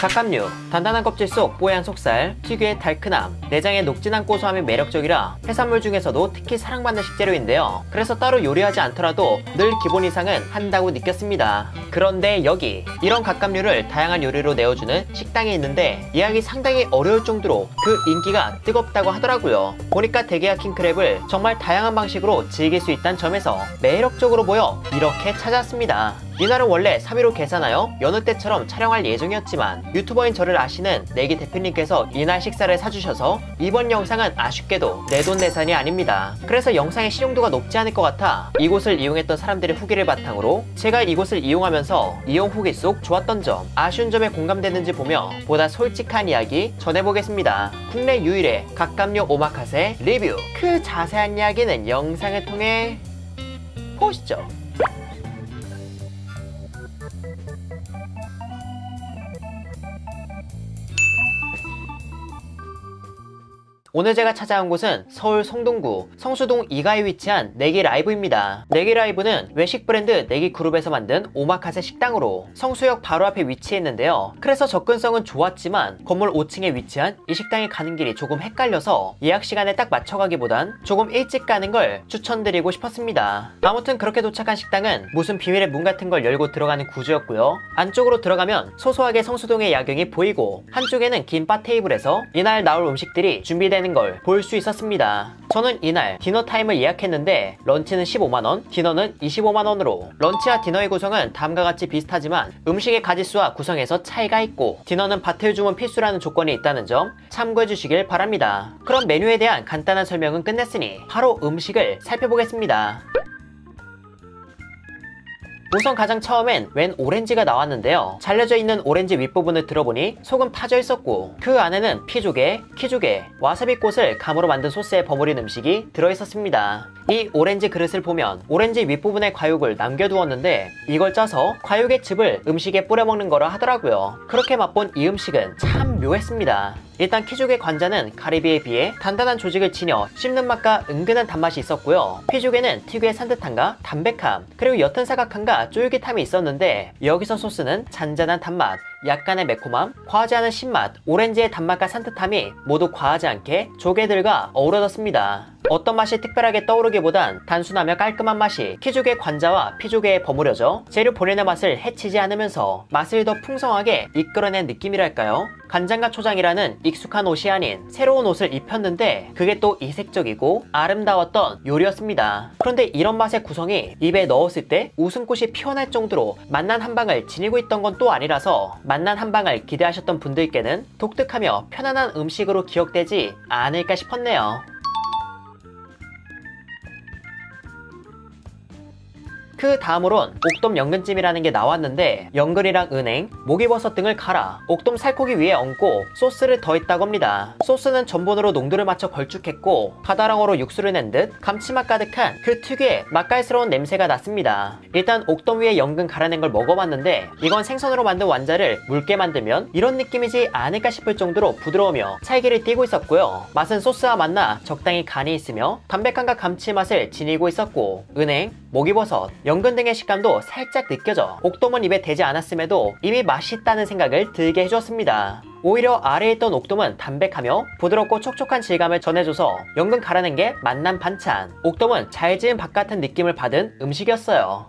갑각류, 단단한 껍질 속 뽀얀 속살, 특유의 달큰함, 내장의 녹진한 고소함이 매력적이라 해산물 중에서도 특히 사랑받는 식재료인데요. 그래서 따로 요리하지 않더라도 늘 기본 이상은 한다고 느꼈습니다. 그런데 여기 이런 갑각류를 다양한 요리로 내어주는 식당이 있는데 예약이 상당히 어려울 정도로 그 인기가 뜨겁다고 하더라고요. 보니까 대게와 킹크랩을 정말 다양한 방식으로 즐길 수 있다는 점에서 매력적으로 보여 이렇게 찾아왔습니다. 이날은 원래 3일로 계산하여 여느 때처럼 촬영할 예정이었지만 유튜버인 저를 아시는 내기 대표님께서 이날 식사를 사주셔서 이번 영상은 아쉽게도 내돈내산이 아닙니다. 그래서 영상의 실용도가 높지 않을 것 같아 이곳을 이용했던 사람들의 후기를 바탕으로 제가 이곳을 이용하면서 이용 후기 속 좋았던 점, 아쉬운 점에 공감되는지 보며 보다 솔직한 이야기 전해보겠습니다. 국내 유일의 갑각류 오마카세 리뷰, 그 자세한 이야기는 영상을 통해 보시죠. 오늘 제가 찾아온 곳은 서울 성동구 성수동 2가에 위치한 내기라이브입니다. 내기라이브는 외식 브랜드 내기그룹에서 만든 오마카세 식당으로 성수역 바로 앞에 위치했는데요. 그래서 접근성은 좋았지만 건물 5층에 위치한 이 식당에 가는 길이 조금 헷갈려서 예약 시간에 딱 맞춰가기보단 조금 일찍 가는 걸 추천드리고 싶었습니다. 아무튼 그렇게 도착한 식당은 무슨 비밀의 문 같은 걸 열고 들어가는 구조였고요. 안쪽으로 들어가면 소소하게 성수동의 야경이 보이고 한쪽에는 긴 바 테이블에서 이날 나올 음식들이 준비되는 걸 볼 수 있었습니다. 저는 이날 디너 타임을 예약했는데 런치는 15만원, 디너는 25만원으로 런치와 디너의 구성은 다음과 같이 비슷하지만 음식의 가짓수와 구성에서 차이가 있고 디너는 바틀 주문 필수라는 조건이 있다는 점 참고해 주시길 바랍니다. 그럼 메뉴에 대한 간단한 설명은 끝냈으니 바로 음식을 살펴보겠습니다. 우선 가장 처음엔 웬 오렌지가 나왔는데요. 잘려져 있는 오렌지 윗부분을 들어보니 속은 파져 있었고 그 안에는 피조개, 키조개, 와사비꽃을 감으로 만든 소스에 버무린 음식이 들어있었습니다. 이 오렌지 그릇을 보면 오렌지 윗부분에 과육을 남겨두었는데 이걸 짜서 과육의 즙을 음식에 뿌려 먹는 거라 하더라고요. 그렇게 맛본 이 음식은 참 묘했습니다. 일단 키조개 관자는 가리비에 비해 단단한 조직을 지녀 씹는 맛과 은근한 단맛이 있었고요. 피조개는 특유의 산뜻함과 담백함, 그리고 옅은 사각함과 쫄깃함이 있었는데 여기서 소스는 잔잔한 단맛, 약간의 매콤함, 과하지 않은 신맛, 오렌지의 단맛과 산뜻함이 모두 과하지 않게 조개들과 어우러졌습니다. 어떤 맛이 특별하게 떠오르기보단 단순하며 깔끔한 맛이 키조개 관자와 피조개에 버무려져 재료 본연의 맛을 해치지 않으면서 맛을 더 풍성하게 이끌어낸 느낌이랄까요? 간장과 초장이라는 익숙한 옷이 아닌 새로운 옷을 입혔는데 그게 또 이색적이고 아름다웠던 요리였습니다. 그런데 이런 맛의 구성이 입에 넣었을 때 웃음꽃이 피어날 정도로 맛난 한방을 지니고 있던 건 또 아니라서 맛난 한방을 기대하셨던 분들께는 독특하며 편안한 음식으로 기억되지 않을까 싶었네요. 그 다음으론 옥돔 연근찜이라는 게 나왔는데 연근이랑 은행, 목이버섯 등을 갈아 옥돔 살코기 위에 얹고 소스를 더했다고 합니다. 소스는 전분으로 농도를 맞춰 걸쭉했고 가다랑어로 육수를 낸 듯 감칠맛 가득한 그 특유의 맛깔스러운 냄새가 났습니다. 일단 옥돔 위에 연근 갈아낸 걸 먹어봤는데 이건 생선으로 만든 완자를 묽게 만들면 이런 느낌이지 않을까 싶을 정도로 부드러우며 찰기를 띠고 있었고요. 맛은 소스와 만나 적당히 간이 있으며 담백함과 감칠맛을 지니고 있었고 은행, 목이버섯, 연근 등의 식감도 살짝 느껴져 옥돔은 입에 대지 않았음에도 이미 맛있다는 생각을 들게 해주었습니다. 오히려 아래에 있던 옥돔은 담백하며 부드럽고 촉촉한 질감을 전해줘서 연근 갈아낸 게 맛난 반찬, 옥돔은 잘 지은 밥 같은 느낌을 받은 음식이었어요.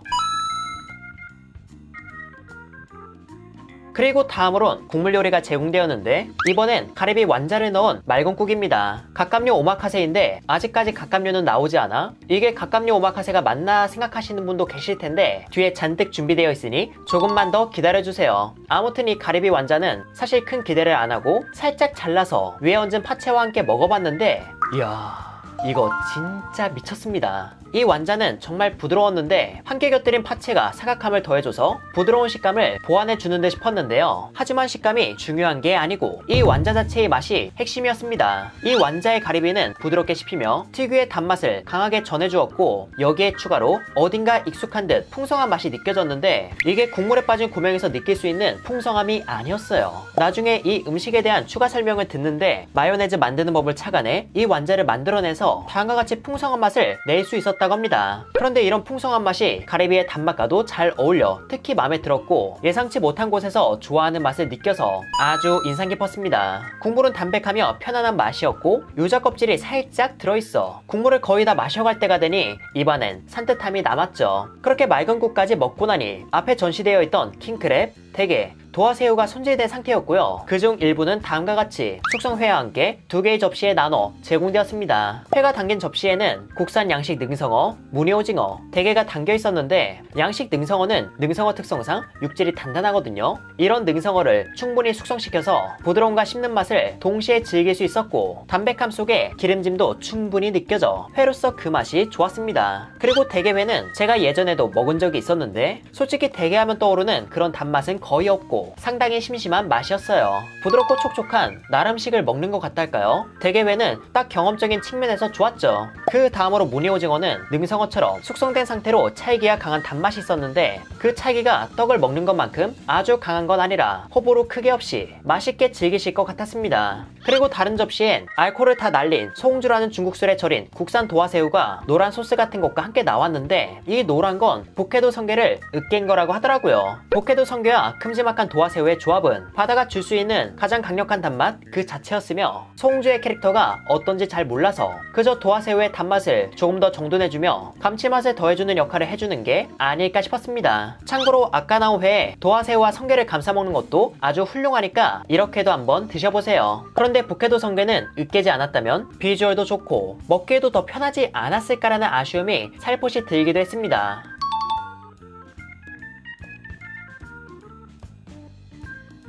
그리고 다음으론 국물 요리가 제공되었는데 이번엔 가리비 완자를 넣은 맑은국입니다. 갑각류 오마카세인데 아직까지 갑각류는 나오지 않아 이게 갑각류 오마카세가 맞나 생각하시는 분도 계실 텐데 뒤에 잔뜩 준비되어 있으니 조금만 더 기다려주세요. 아무튼 이 가리비 완자는 사실 큰 기대를 안 하고 살짝 잘라서 위에 얹은 파채와 함께 먹어봤는데 이야, 이거 진짜 미쳤습니다. 이 완자는 정말 부드러웠는데 함께 곁들인 파채가 사각함을 더해줘서 부드러운 식감을 보완해주는 듯 싶었는데요. 하지만 식감이 중요한 게 아니고 이 완자 자체의 맛이 핵심이었습니다. 이 완자의 가리비는 부드럽게 씹히며 특유의 단맛을 강하게 전해주었고 여기에 추가로 어딘가 익숙한 듯 풍성한 맛이 느껴졌는데 이게 국물에 빠진 고명에서 느낄 수 있는 풍성함이 아니었어요. 나중에 이 음식에 대한 추가 설명을 듣는데 마요네즈 만드는 법을 착안해 이 완자를 만들어내서 섞어서 다음과 같이 풍성한 맛을 낼 수 있었다고 합니다. 그런데 이런 풍성한 맛이 가리비의 단맛과도 잘 어울려 특히 마음에 들었고 예상치 못한 곳에서 좋아하는 맛을 느껴서 아주 인상 깊었습니다. 국물은 담백하며 편안한 맛이었고 유자 껍질이 살짝 들어있어 국물을 거의 다 마셔갈 때가 되니 입안엔 산뜻함이 남았죠. 그렇게 맑은 국까지 먹고 나니 앞에 전시되어 있던 킹크랩, 대게, 도화새우가 손질된 상태였고요. 그중 일부는 다음과 같이 숙성회와 함께 2개의 접시에 나눠 제공되었습니다. 회가 담긴 접시에는 국산 양식 능성어, 무늬오징어, 대게가 담겨 있었는데 양식 능성어는 능성어 특성상 육질이 단단하거든요. 이런 능성어를 충분히 숙성시켜서 부드러움과 씹는 맛을 동시에 즐길 수 있었고 담백함 속에 기름짐도 충분히 느껴져 회로서 그 맛이 좋았습니다. 그리고 대게회는 제가 예전에도 먹은 적이 있었는데 솔직히 대게하면 떠오르는 그런 단맛은 거의 없고 상당히 심심한 맛이었어요. 부드럽고 촉촉한 나름식을 먹는 것 같달까요? 대게회는 딱 경험적인 측면에서 좋았죠. 그 다음으로 무늬오징어는 능성어처럼 숙성된 상태로 찰기가 강한 단맛이 있었는데 그 찰기가 떡을 먹는 것만큼 아주 강한 건 아니라 호불호 크게 없이 맛있게 즐기실 것 같았습니다. 그리고 다른 접시엔 알코올을 다 날린 소홍주라는 중국술에 절인 국산 도화새우가 노란 소스 같은 것과 함께 나왔는데 이 노란 건 북해도 성게를 으깬 거라고 하더라고요. 북해도 성게와 큼지막한 도화새우의 조합은 바다가 줄 수 있는 가장 강력한 단맛 그 자체였으며 소홍주의 캐릭터가 어떤지 잘 몰라서 그저 도화새우의 단맛을 조금 더 정돈해주며 감칠맛을 더해주는 역할을 해주는 게 아닐까 싶었습니다. 참고로 아까 나온 회에 도화새우와 성게를 감싸 먹는 것도 아주 훌륭하니까 이렇게도 한번 드셔보세요. 그런데 북해도 성게는 으깨지 않았다면 비주얼도 좋고 먹기에도 더 편하지 않았을까라는 아쉬움이 살포시 들기도 했습니다.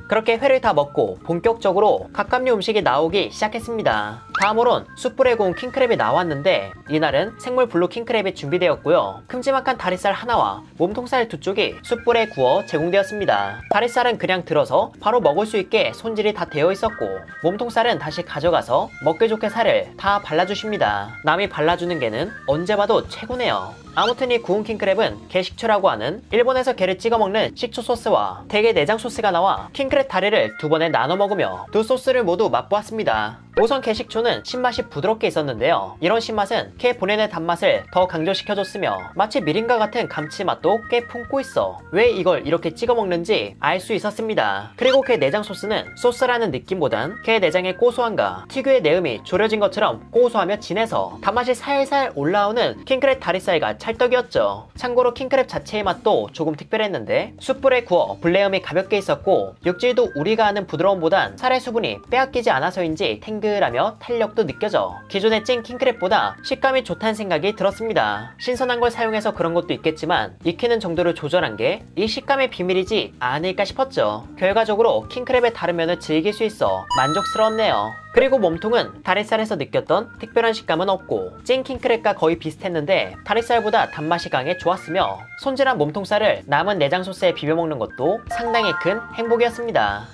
그렇게 회를 다 먹고 본격적으로 갑각류 음식이 나오기 시작했습니다. 다음으론 숯불에 구운 킹크랩이 나왔는데 이날은 생물 블루 킹크랩이 준비되었고요. 큼지막한 다리살 하나와 몸통살 2쪽이 숯불에 구워 제공되었습니다. 다리살은 그냥 들어서 바로 먹을 수 있게 손질이 다 되어 있었고 몸통살은 다시 가져가서 먹기 좋게 살을 다 발라주십니다. 남이 발라주는 게는 언제 봐도 최고네요. 아무튼 이 구운 킹크랩은 게식초라고 하는 일본에서 게를 찍어 먹는 식초 소스와 대게 내장 소스가 나와 킹크랩 다리를 2번에 나눠 먹으며 두 소스를 모두 맛보았습니다. 우선 게식초는 신맛이 부드럽게 있었는데요. 이런 신맛은 게 본연의 단맛을 더 강조시켜줬으며 마치 미림과 같은 감칠맛도 꽤 품고 있어 왜 이걸 이렇게 찍어 먹는지 알 수 있었습니다. 그리고 게 내장 소스는 소스라는 느낌보단 게 내장의 고소함과 특유의 내음이 졸여진 것처럼 고소하며 진해서 단맛이 살살 올라오는 킹크랩 다리살과 찰떡이었죠. 참고로 킹크랩 자체의 맛도 조금 특별했는데 숯불에 구워 불내음이 가볍게 있었고 육질도 우리가 아는 부드러움보단 살의 수분이 빼앗기지 않아서인지 탱글하며 탄력도 느껴져 기존의 찐 킹크랩보다 식감이 좋다는 생각이 들었습니다. 신선한 걸 사용해서 그런 것도 있겠지만 익히는 정도를 조절한 게 이 식감의 비밀이지 않을까 싶었죠. 결과적으로 킹크랩의 다른 면을 즐길 수 있어 만족스러웠네요. 그리고 몸통은 다리살에서 느꼈던 특별한 식감은 없고 찐 킹크랩과 거의 비슷했는데 다리살보다 단맛이 강해 좋았으며 손질한 몸통살을 남은 내장 소스에 비벼 먹는 것도 상당히 큰 행복이었습니다.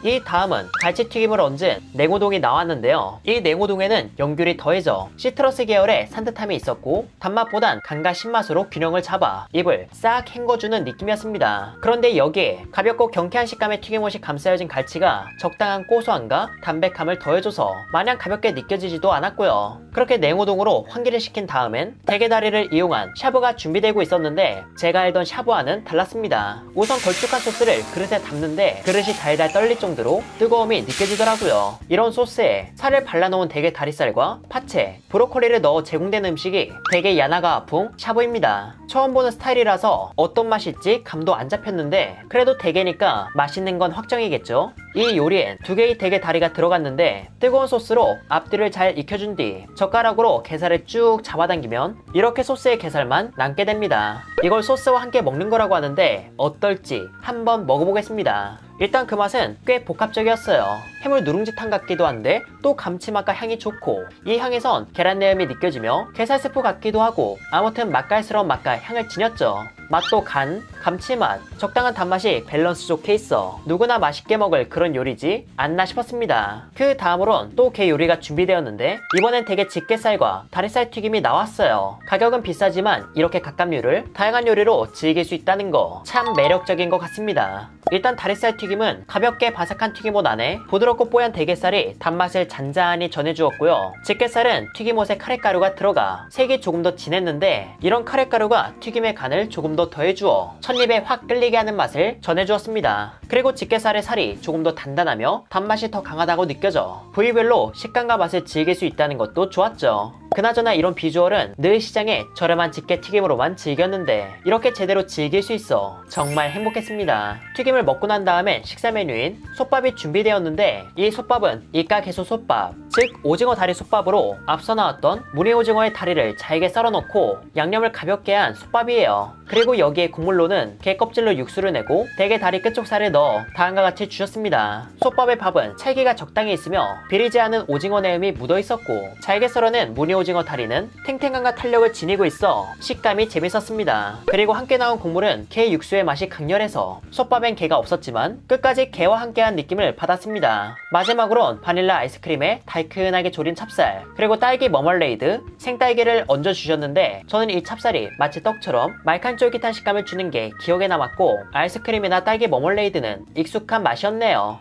이 다음은 갈치튀김을 얹은 냉우동이 나왔는데요. 이 냉우동에는 연귤이 더해져 시트러스 계열의 산뜻함이 있었고 단맛보단 간과 신맛으로 균형을 잡아 입을 싹 헹궈주는 느낌이었습니다. 그런데 여기에 가볍고 경쾌한 식감의 튀김옷이 감싸여진 갈치가 적당한 고소함과 담백함을 더해줘서 마냥 가볍게 느껴지지도 않았고요. 그렇게 냉우동으로 환기를 시킨 다음엔 대게다리를 이용한 샤브가 준비되고 있었는데 제가 알던 샤브와는 달랐습니다. 우선 걸쭉한 소스를 그릇에 담는데 그릇이 달달 떨릴 정도로 뜨거움이 느껴지더라고요. 이런 소스에 살을 발라놓은 대게 다리살과 파채, 브로콜리를 넣어 제공되는 음식이 되게 야나가 아풍 샤브입니다. 처음 보는 스타일이라서 어떤 맛일지 감도 안 잡혔는데 그래도 대게니까 맛있는 건 확정이겠죠. 이 요리엔 2개의 대게 다리가 들어갔는데 뜨거운 소스로 앞뒤를 잘 익혀준 뒤 젓가락으로 게살을 쭉 잡아당기면 이렇게 소스의 게살만 남게 됩니다. 이걸 소스와 함께 먹는 거라고 하는데 어떨지 한번 먹어보겠습니다. 일단 그 맛은 꽤 복합적이었어요. 해물 누룽지탕 같기도 한데 또 감칠맛과 향이 좋고 이 향에선 계란 내음이 느껴지며 게살 스프 같기도 하고 아무튼 맛깔스러운 맛과 향을 지녔죠. 맛도 간, 감칠맛, 적당한 단맛이 밸런스 좋게 있어 누구나 맛있게 먹을 그런 요리지 않나 싶었습니다. 그 다음으론 또 게 요리가 준비되었는데 이번엔 대게 집게살과 다리살 튀김이 나왔어요. 가격은 비싸지만 이렇게 갑각류를 다양한 요리로 즐길 수 있다는 거 참 매력적인 것 같습니다. 일단 다리살 튀김은 가볍게 바삭한 튀김옷 안에 부드럽고 뽀얀 대게살이 단맛을 잔잔히 전해주었고요. 집게살은 튀김옷에 카레가루가 들어가 색이 조금 더 진했는데 이런 카레가루가 튀김의 간을 조금 더 더해주어 첫입에 확 끌리게 하는 맛을 전해주었습니다. 그리고 집게살의 살이 조금 더 단단하며 단맛이 더 강하다고 느껴져 부위별로 식감과 맛을 즐길 수 있다는 것도 좋았죠. 그나저나 이런 비주얼은 늘 시장에 저렴한 집게 튀김으로만 즐겼는데 이렇게 제대로 즐길 수 있어 정말 행복했습니다. 튀김을 먹고 난 다음엔 식사 메뉴인 솥밥이 준비되었는데 이 솥밥은 이가개소 솥밥, 즉 오징어 다리 솥밥으로 앞서 나왔던 무늬오징어의 다리를 잘게 썰어넣고 양념을 가볍게 한 솥밥이에요. 그리고 여기에 국물로는 게 껍질로 육수를 내고 대게 다리 끝쪽 살을 넣어 다음과 같이 주셨습니다. 솥밥의 밥은 찰기가 적당히 있으며 비리지 않은 오징어 내음이 묻어있었고 잘게 썰어낸 무늬오징어 다리는 탱탱함과 탄력을 지니고 있어 식감이 재밌었습니다. 그리고 함께 나온 국물은 게 육수의 맛이 강렬해서 솥밥엔 게가 없었지만 끝까지 게와 함께한 느낌을 받았습니다. 마지막으론 바닐라 아이스크림에 달큰하게 졸인 찹쌀 그리고 딸기 머멀레이드, 생딸기를 얹어 주셨는데 저는 이 찹쌀이 마치 떡처럼 말캉 쫄깃한 식감을 주는 게 기억에 남았고 아이스크림이나 딸기 머멀레이드는 익숙한 맛이었네요.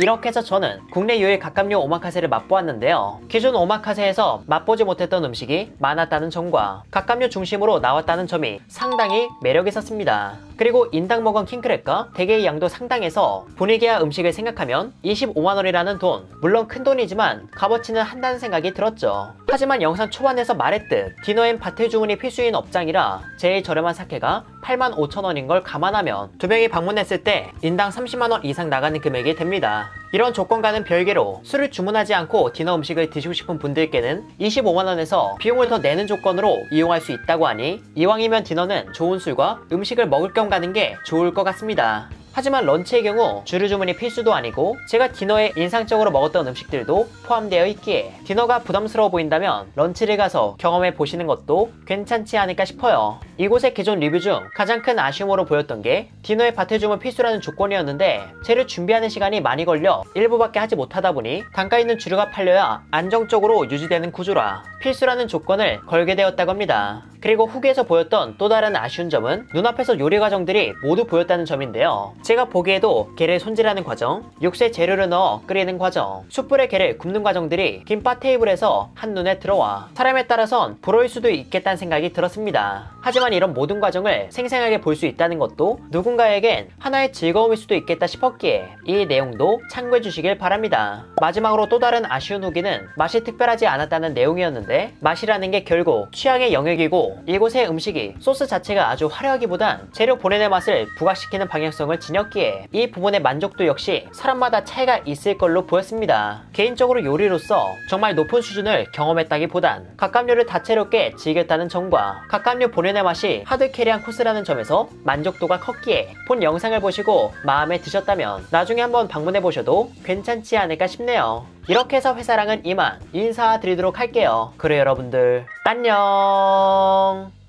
이렇게 해서 저는 국내 유일 갑각류 오마카세를 맛보았는데요. 기존 오마카세에서 맛보지 못했던 음식이 많았다는 점과 갑각류 중심으로 나왔다는 점이 상당히 매력 있었습니다. 그리고 인당 먹은 킹크랩과 대게의 양도 상당해서 분위기와 음식을 생각하면 25만원이라는 돈, 물론 큰 돈이지만 값어치는 한다는 생각이 들었죠. 하지만 영상 초반에서 말했듯 디너엔 바틀 주문이 필수인 업장이라 제일 저렴한 사케가 85,000원인 걸 감안하면 두 명이 방문했을 때 인당 30만원 이상 나가는 금액이 됩니다. 이런 조건과는 별개로 술을 주문하지 않고 디너 음식을 드시고 싶은 분들께는 25만원에서 비용을 더 내는 조건으로 이용할 수 있다고 하니 이왕이면 디너는 좋은 술과 음식을 먹을 겸 가는 게 좋을 것 같습니다. 하지만 런치의 경우 주류 주문이 필수도 아니고 제가 디너에 인상적으로 먹었던 음식들도 포함되어 있기에 디너가 부담스러워 보인다면 런치를 가서 경험해 보시는 것도 괜찮지 않을까 싶어요. 이곳의 기존 리뷰 중 가장 큰 아쉬움으로 보였던 게 디너에 바틀 주문 필수라는 조건이었는데 재료 준비하는 시간이 많이 걸려 일부밖에 하지 못하다 보니 단가 있는 주류가 팔려야 안정적으로 유지되는 구조라 필수라는 조건을 걸게 되었다고 합니다. 그리고 후기에서 보였던 또 다른 아쉬운 점은 눈앞에서 요리 과정들이 모두 보였다는 점인데요. 제가 보기에도 게를 손질하는 과정, 육수에 재료를 넣어 끓이는 과정, 숯불에 게를 굽는 과정들이 김밥 테이블에서 한눈에 들어와 사람에 따라선 부러울 수도 있겠다는 생각이 들었습니다. 하지만 이런 모든 과정을 생생하게 볼 수 있다는 것도 누군가에겐 하나의 즐거움일 수도 있겠다 싶었기에 이 내용도 참고해 주시길 바랍니다. 마지막으로 또 다른 아쉬운 후기는 맛이 특별하지 않았다는 내용이었는데 맛이라는 게 결국 취향의 영역이고 이곳의 음식이 소스 자체가 아주 화려하기보단 재료 본연의 맛을 부각시키는 방향성을 지녔기에 이 부분의 만족도 역시 사람마다 차이가 있을 걸로 보였습니다. 개인적으로 요리로서 정말 높은 수준을 경험했다기보단 갑각류를 다채롭게 즐겼다는 점과 갑각류 본연의 맛이 하드캐리한 코스라는 점에서 만족도가 컸기에 본 영상을 보시고 마음에 드셨다면 나중에 한번 방문해 보셔도 괜찮지 않을까 싶네요. 이렇게 해서 회사랑은 이만 인사드리도록 할게요. 그래 여러분들 안녕.